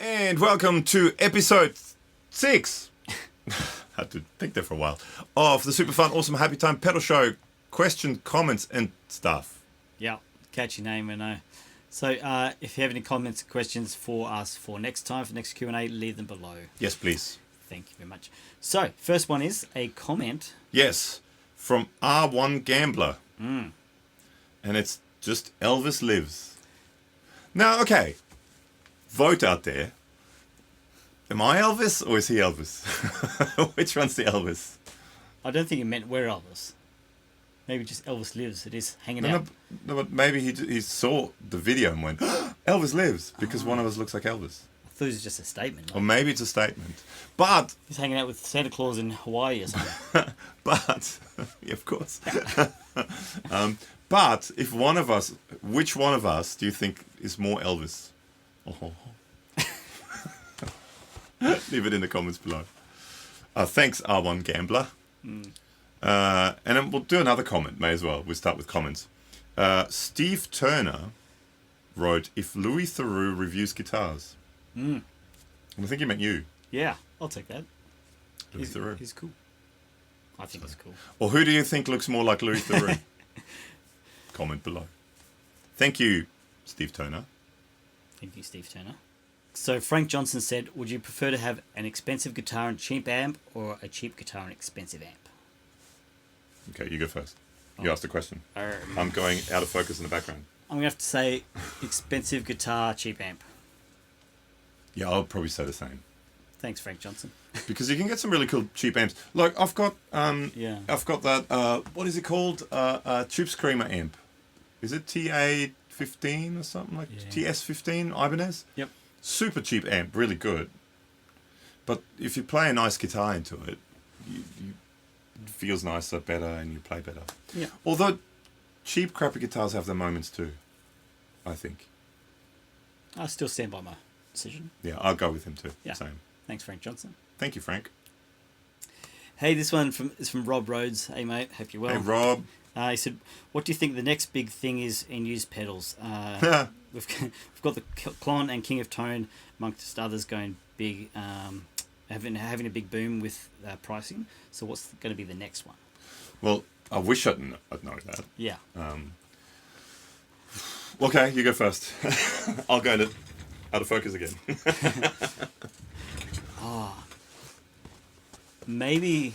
And welcome to episode 6. Had to think there for a while. Of the super fun, awesome, happy time pedal show. Questions, comments, and stuff. Yeah, catchy name, I know. So if you have any comments or questions for us for next time, for next Q&A, leave them below. Yes, please. Thank you very much. So, first one is a comment. Yes, from R1 Gambler. Mm. And it's just Elvis lives. Now, okay. Vote out there. Am I Elvis or is he Elvis? Which one's the Elvis? I don't think he meant we're Elvis. Maybe just Elvis lives. It is hanging out. No, but maybe he saw the video and went, Elvis lives, because one of us looks like Elvis. I thought it was just a statement. Like, Or maybe it's a statement. But... he's hanging out with Santa Claus in Hawaii or something. But... yeah, of course. But if one of us... Which one of us do you think is more Elvis? Oh. Leave it in the comments below. Thanks, R1 Gambler. And then we'll do another comment, may as well. We'll start with comments. Steve Turner wrote, if Louis Theroux reviews guitars. And I think he meant you. Yeah, I'll take that. Louis Theroux. He's cool. I think he's cool. Or who do you think looks more like Louis Theroux? Comment below. Thank you, Steve Turner. Thank you, Steve Turner. So Frank Johnson said, would you prefer to have an expensive guitar and cheap amp or a cheap guitar and expensive amp? Okay, you go first. You asked the question. I'm I'm going out of focus in the background. going to have to say expensive guitar, cheap amp. Yeah, I'll probably say the same. Thanks, Frank Johnson. Because you can get some really cool cheap amps. Like I've got Yeah. I've got that what is it called? Tube Screamer amp. Is it TA15 or something like TS15 Ibanez? Yep. Super cheap amp, really good. But if you play a nice guitar into it, it feels nicer, better, and you play better. Yeah. Although cheap, crappy guitars have their moments too, I think. I still stand by my decision. Yeah, I'll go with him too. Yeah. Same. Thanks, Frank Johnson. Thank you, Frank. Hey, this one is from Rob Rhodes. Hey, mate. Hope you're well. Hey, Rob. He said, what do you think the next big thing is in used pedals? We've got the Klon and King of Tone, amongst others, going big, having a big boom with pricing. So what's going to be the next one? Well, I wish I'd know that. Yeah. Okay, you go first. I'll go out of focus again. Maybe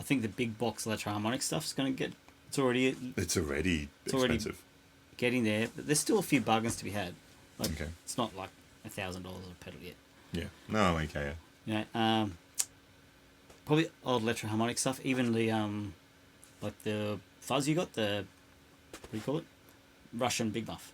I think the big box electro-harmonic stuff's going to get... It's already expensive. Getting there, but there's still a few bargains to be had. Like, Okay. It's not like $1,000 a pedal yet. Yeah. No, okay. You know, probably old electro-harmonic stuff. Even the like the fuzz you got, the what do you call it? Russian Big Muff.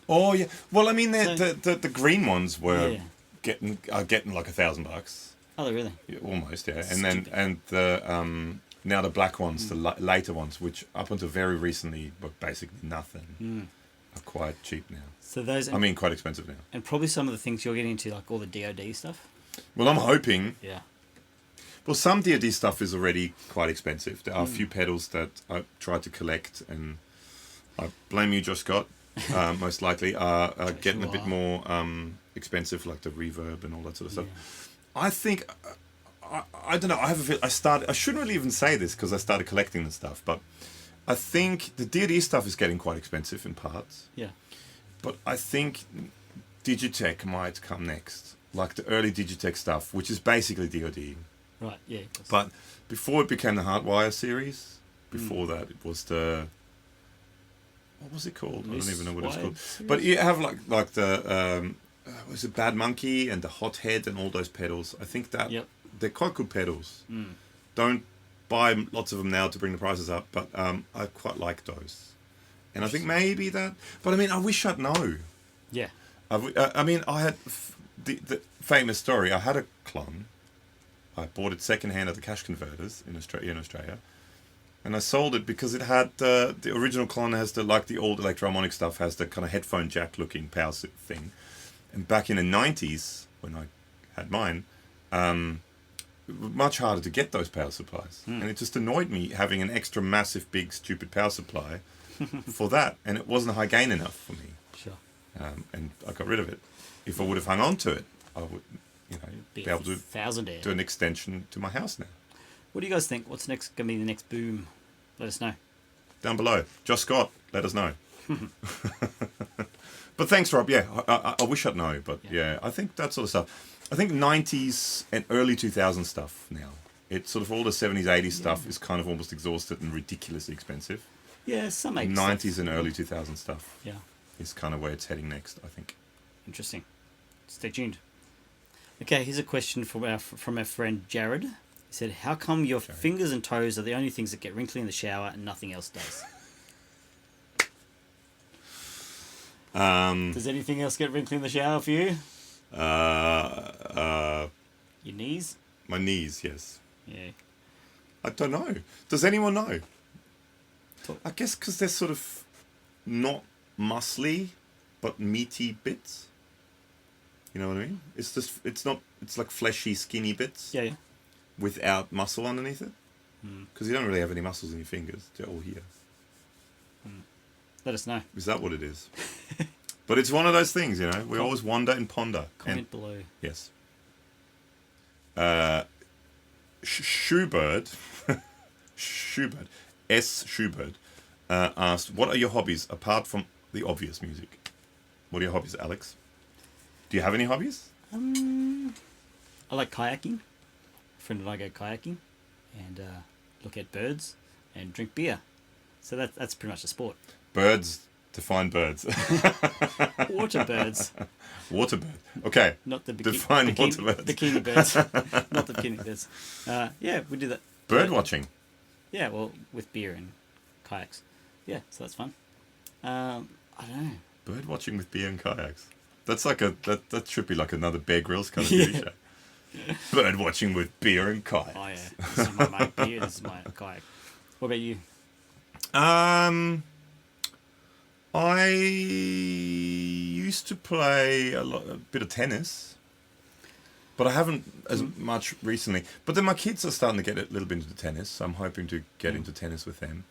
Oh yeah. Well, I mean, So- the green ones were Yeah. getting like $1,000. Oh, they really? Yeah, almost, yeah. That's And then stupid. and the now the black ones, the later ones, which up until very recently were basically nothing, are quite cheap now. So those, I mean, quite expensive now. and probably some of the things you're getting into, like all the DoD stuff. Well, I'm hoping. Yeah. Well, some DoD stuff is already quite expensive. There are a few pedals that I tried to collect, and I blame you, Josh Scott, most likely, are getting a bit more expensive, like the reverb and all that sort of stuff. Yeah. I think, I don't know, I have a feel, I shouldn't really even say this because I started collecting the stuff, but I think the DoD stuff is getting quite expensive in parts. Yeah. But I think Digitech might come next, like the early Digitech stuff, which is basically DoD. Right. Yeah. of course. But before it became the Hardwire series, before that it was the... What was it called? I don't even know what it's called. Series? But you have like the... was it Bad Monkey and the Hot Head and all those pedals? I think that they're quite good pedals. Don't buy lots of them now to bring the prices up, but I quite like those. And I think maybe that... But I mean, I wish I'd know. Yeah. I mean, I had the famous story. I had a Klon. I bought it secondhand at the cash converters in Australia, and I sold it because it had the original Klon has the old electro-harmonic stuff has the kind of headphone jack looking power thing, and back in the 90s when I had mine, much harder to get those power supplies, and it just annoyed me having an extra massive big stupid power supply for that, and it wasn't high gain enough for me. Sure. And I got rid of it. if I would have hung on to it, I would, Be able to thousandaire. do an extension to my house now. What do you guys think? What's next going to be the next boom? Let us know. Down below. Josh Scott, let us know. But thanks, Rob. Yeah, I wish I'd know, but yeah, I think that sort of stuff. I think 90s and early 2000s stuff now. It's sort of all the 70s, 80s stuff is kind of almost exhausted and ridiculously expensive. Yeah, some 90s and early 2000s stuff is kind of where it's heading next, I think. Interesting. Stay tuned. Okay, here's a question from our friend Jared. He said, how come your fingers and toes are the only things that get wrinkly in the shower and nothing else does? Does anything else get wrinkly in the shower for you? Your knees? My knees, yes. Yeah. I don't know. Does anyone know? I guess because they're sort of not muscly, but meaty bits. You know what I mean? It's like fleshy, skinny bits. Yeah. Without muscle underneath it. Because you don't really have any muscles in your fingers. They're all here. Let us know. Is that what it is? But it's one of those things, we always wonder and ponder. Comment below. Yes. Shoebird, S. Shoebird, asked, what are your hobbies apart from the obvious music? What are your hobbies, Alex? Do you have any hobbies? I like kayaking. A friend and I go kayaking and look at birds and drink beer. So that's pretty much a sport. Birds, define birds. Water birds. Water bird. Okay. Not the define water birds. Bikini birds. Not the bikini birds. Yeah, we do that. Bird watching. Yeah, well, with beer and kayaks. Yeah, so that's fun. I don't know. Bird watching with beer and kayaks. That's like that should be like another Bear Grylls kind of TV show. Bird watching with beer and kayaks. Oh yeah, this is my beer. This is my kayak. What about you? I used to play a bit of tennis, but I haven't as much recently. But then my kids are starting to get a little bit into tennis, so I'm hoping to get into tennis with them.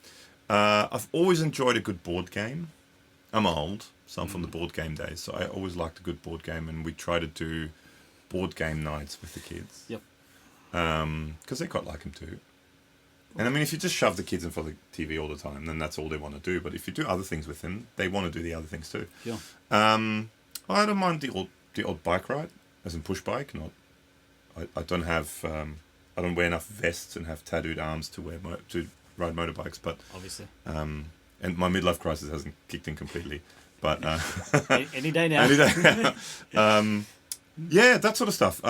I've always enjoyed a good board game. I'm old, so I'm from the board game days, so I always liked a good board game, and we try to do board game nights with the kids. Yep. Because they quite like them too. And I mean, if you just shove the kids in front of the TV all the time, then that's all they want to do. But if you do other things with them, they want to do the other things too. Yeah. I don't mind the odd bike ride, as in push bike. I don't have I don't wear enough vests and have tattooed arms to ride motorbikes. But obviously. And my midlife crisis hasn't kicked in completely. But any day now. Any day now. Yeah, that sort of stuff.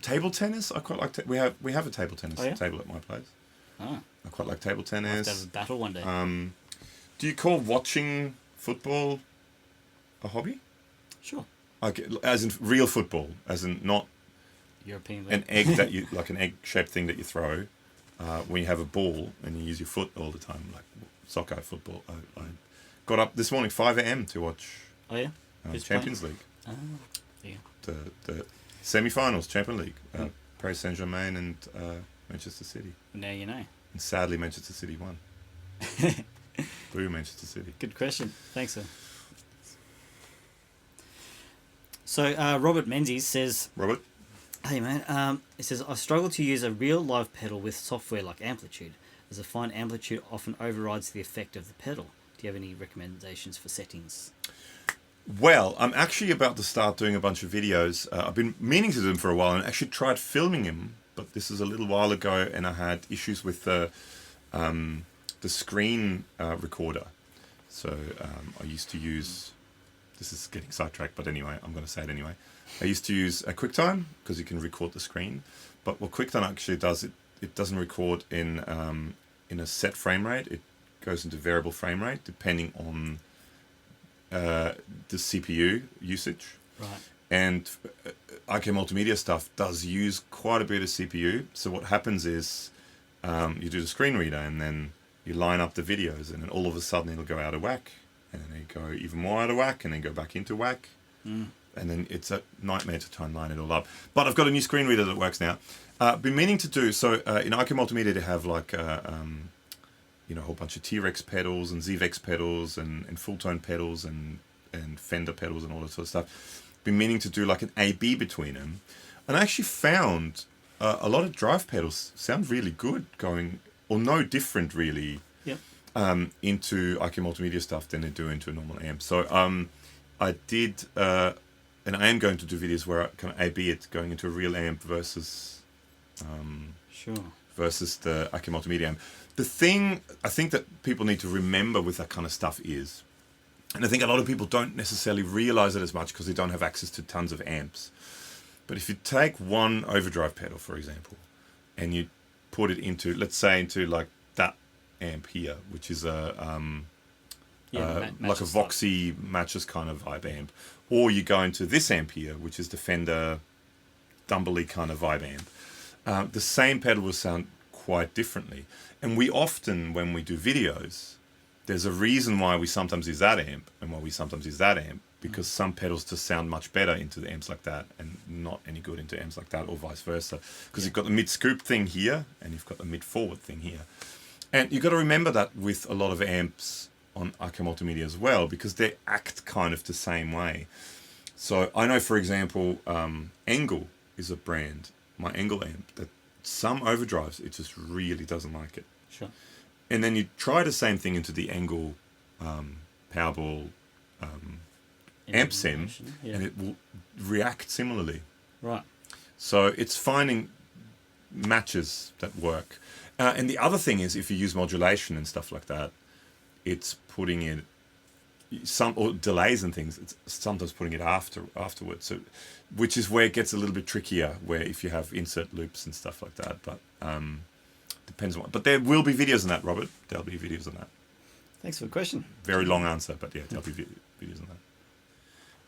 Table tennis. I quite like. We have a table tennis table at my place. Oh. I quite like table tennis. We'll have to have a battle one day. Do you call watching football a hobby? Sure. As in real football, as in not European league. an egg that you like an egg-shaped thing that you throw when you have a ball and you use your foot all the time, like soccer, football. I got up this morning 5 a.m. to watch. Oh yeah. Champions League. Oh. Yeah. The semi-finals, Champions League. Paris Saint-Germain and Manchester City. Now you know. And sadly, Manchester City won. Boo, Manchester City. Good question. Thanks, sir. So, Robert Menzies says... Robert? Hey, man. It says, I struggle to use a real live pedal with software like Amplitude, as I find Amplitude often overrides the effect of the pedal. Do you have any recommendations for settings? Well, I'm actually about to start doing a bunch of videos. I've been meaning to do them for a while and actually tried filming them, but this is a little while ago and I had issues with the screen recorder. So I used to use... This is getting sidetracked, but anyway, I'm going to say it anyway. I used to use QuickTime because you can record the screen. But what QuickTime actually does, it doesn't record in a set frame rate. It goes into variable frame rate depending on the CPU usage. Right. And IK Multimedia stuff does use quite a bit of CPU. So what happens is you do the screen reader and then you line up the videos and then all of a sudden it'll go out of whack. And then they go even more out of whack and then go back into whack. And then it's a nightmare to try and line it all up. But I've got a new screen reader that works now. Been meaning to do, so in IK Multimedia they have like a whole bunch of T-Rex pedals and ZVEX pedals and full-tone pedals and Fender pedals and all that sort of stuff. been meaning to do like an A/B between them, and I actually found a lot of drive pedals sound really good going, or no different really, Yep. into IQ Multimedia stuff than they do into a normal amp. So I did, and I am going to do videos where I kind of A/B it going into a real amp versus Sure. versus the IQ Multimedia amp. The thing I think that people need to remember with that kind of stuff is, and I think a lot of people don't necessarily realize it as much because they don't have access to tons of amps. But if you take one overdrive pedal, for example, and you put it into, let's say, into like that amp here, which is a like a Voxy matches kind of vibe amp, or you go into this amp here, which is the Fender Dumbley kind of vibe amp, the same pedal will sound quite differently. And we often, when we do videos, there's a reason why we sometimes use that amp and why we sometimes use that amp, because some pedals just sound much better into the amps like that and not any good into amps like that, or vice versa. Because you've got the mid-scoop thing here and you've got the mid-forward thing here. And you've got to remember that with a lot of amps on IQ Multimedia as well, because they act kind of the same way. So I know, for example, Engel is a brand, my Engel amp, that some overdrives, it just really doesn't like it. Sure. And then you try the same thing into the Engel Powerball amp sim, and it will react similarly. Right. So it's finding matches that work. And the other thing is, if you use modulation and stuff like that, it's putting in some, or delays and things, it's sometimes putting it afterwards. So, which is where it gets a little bit trickier, where if you have insert loops and stuff like that. But depends on what. But there will be videos on that, Robert. There'll be videos on that. Thanks for the question. Very long answer, but yeah, there'll be videos on that.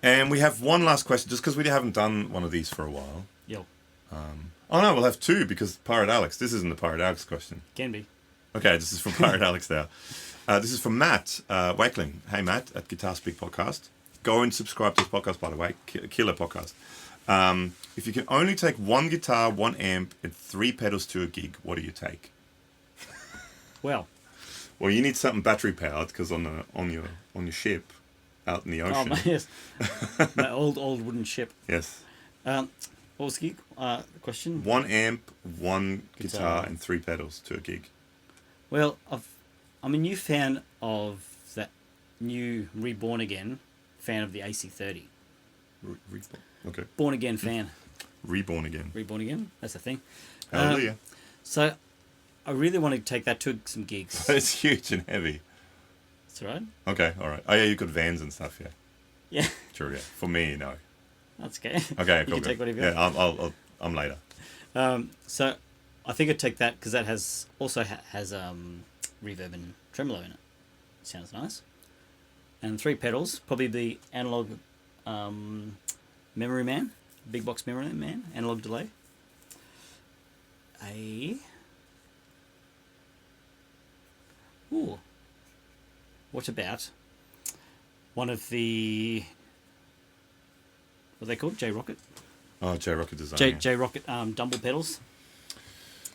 And we have one last question, just because we haven't done one of these for a while. Yo. Oh no, we'll have two, because Pirate Alex. This isn't the Pirate Alex question. Can be. Okay, this is from Pirate Alex now. This is from Matt Wakeling. Hey Matt, at Guitar Speak Podcast. Go and subscribe to this podcast, by the way. Killer podcast. If you can only take one guitar, one amp, and 3 pedals to a gig, what do you take? Well, you need something battery powered, because on your ship out in the ocean. Oh, yes. My old wooden ship. Yes. What was the question? 1 amp, 1 guitar, and 3 pedals to a gig. Well, I'm a new fan of that new Reborn Again fan of the AC30. Reborn. Okay. Born Again fan. Reborn Again. Reborn Again. That's the thing. Hallelujah. So I really want to take that to some gigs. It's huge and heavy. That's all right. Okay, all right. Oh yeah, you've got vans and stuff, yeah. Yeah. True, yeah. For me, no. That's okay. Okay, you cool. can take whatever you want. Yeah, I'm later. So I think I'd take that because that has reverb and tremolo in it. Sounds nice. And 3 pedals, probably the analog memory man, big box memory man, analog delay. What about one of the, what are they called? J-Rocket? Oh, J-Rocket design. J-Rocket Dumble pedals.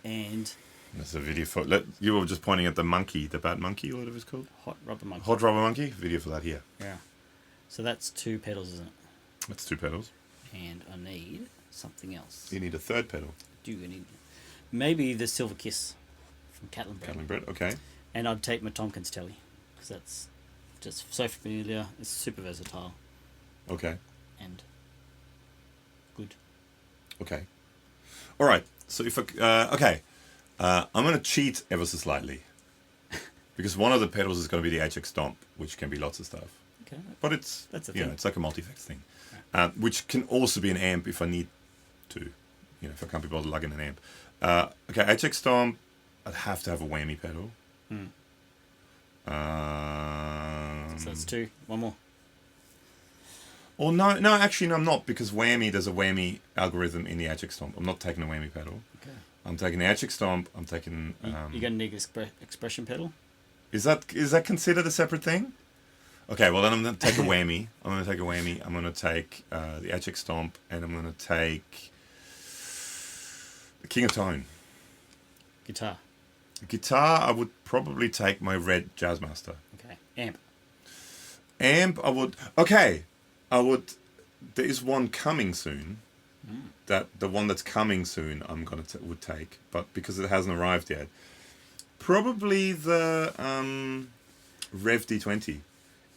And there's a video for, you were just pointing at the monkey, the Bat Monkey, or whatever it's called? Hot Rubber Monkey. Hot Rubber Monkey? Video for that here. Yeah. So that's 2 pedals, isn't it? That's 2 pedals. And I need something else. You need a 3rd pedal. Do you need maybe the Silver Kiss from Catlin Bread. Catlin Bread, okay. And I'd take my Tompkins Telly because that's just so familiar. It's super versatile. Okay. And good. Okay. All right. So if I'm going to cheat ever so slightly because one of the pedals is going to be the HX Stomp, which can be lots of stuff. Okay. But that's a thing. It's like a multi-effects thing, Right. Which can also be an amp if I need to, if I can't be bothered lugging an amp. Okay, HX Stomp, I'd have to have a whammy pedal. So that's 2. One more. Or no, actually, no, I'm not, because whammy, there's a whammy algorithm in the HX Stomp. I'm not taking a whammy pedal. Okay. I'm taking the HX Stomp. I'm taking. You're going to need expression pedal. Is that considered a separate thing? Okay, well then I'm going to take a whammy. I'm going to take the HX Stomp, and I'm going to take the King of Tone. Guitar, I would probably take my red Jazzmaster. Okay. Amp. I would. Okay, I would. there is one coming soon. That the one that's coming soon, I'm gonna would take, but because it hasn't arrived yet, probably the Rev D20.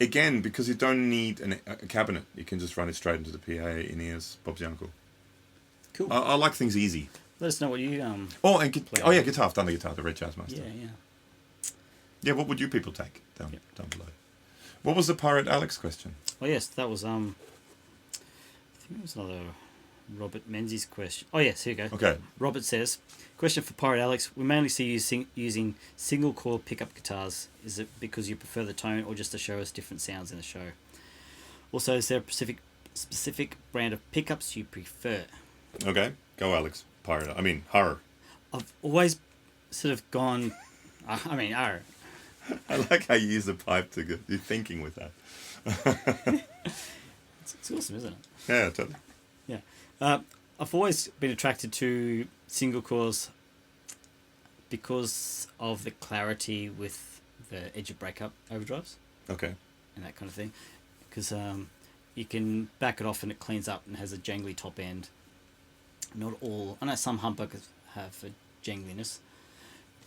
Again, because you don't need a cabinet, you can just run it straight into the PA in ears. Bob's your uncle. Cool. I like things easy. Let us know what you yeah, guitar. I've done the guitar, the Red Jazz Master. Yeah. Yeah, what would you people take down below? What was the Pirate Alex question? Oh yes, that was I think it was another Robert Menzies question. Oh yes, here you go. Okay. Robert says, question for Pirate Alex. We mainly see you using single coil pickup guitars. Is it because you prefer the tone or just to show us different sounds in the show? Also, is there a specific brand of pickups you prefer? Okay, go Alex. Horror. I've always sort of gone, horror. I like how you use the pipe to go. You're thinking with that. It's awesome, isn't it? Yeah, totally. Yeah. I've always been attracted to single coils because of the clarity with the edge of breakup overdrives. Okay. And that kind of thing. Because you can back it off and it cleans up and has a jangly top end. Not all. I know some humbuckers have a jangliness.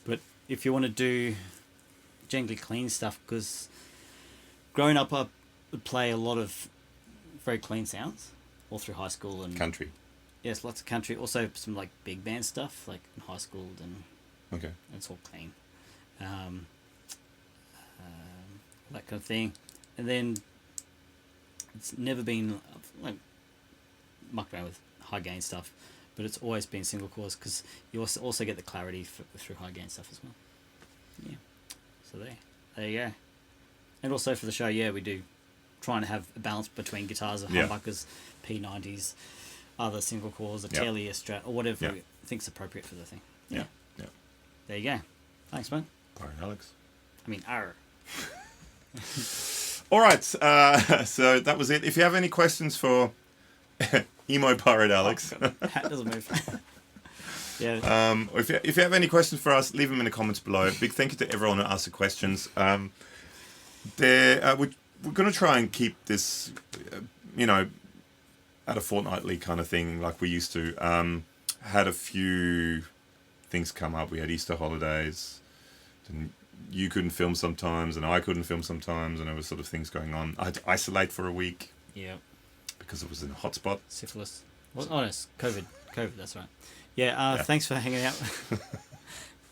But if you want to do jangly clean stuff, because growing up I would play a lot of very clean sounds all through high school and country. Yes, lots of country. Also some like big band stuff like in high school and okay, it's all clean, that kind of thing. And then it's never been like mucked around with high gain stuff, but it's always been single coils because you also get the clarity through high gain stuff as well. Yeah. So there you go. And also for the show, we do trying to have a balance between guitars and humbuckers, P90s, other single coils, a Telly, a Strat, or whatever you think's appropriate for the thing. Yeah. There you go. Thanks, man. All right, Alex. Arr. All right, so that was it. If you have any questions for Emo Pirate Alex. Hat doesn't move. If you have any questions for us, leave them in the comments below. Big thank you to everyone who asked the questions. We're going to try and keep this, at a fortnightly kind of thing like we used to. Had a few things come up. We had Easter holidays. And you couldn't film sometimes, and I couldn't film sometimes, and there was sort of things going on. I had to isolate for a week. Yeah. Because it was in a hotspot. Syphilis. Oh, no, it's COVID. That's right. Yeah, thanks for hanging out.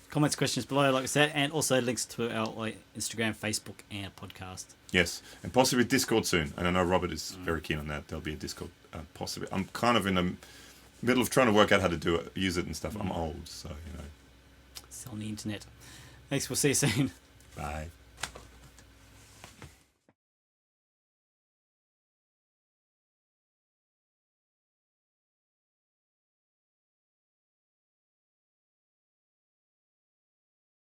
Comments, questions below, like I said, and also links to our Instagram, Facebook, and podcast. Yes, and possibly Discord soon. And I know Robert is very keen on that. There'll be a Discord, possibly. I'm kind of in the middle of trying to work out how to use it and stuff. I'm old, so, It's on the internet. Thanks, we'll see you soon. Bye.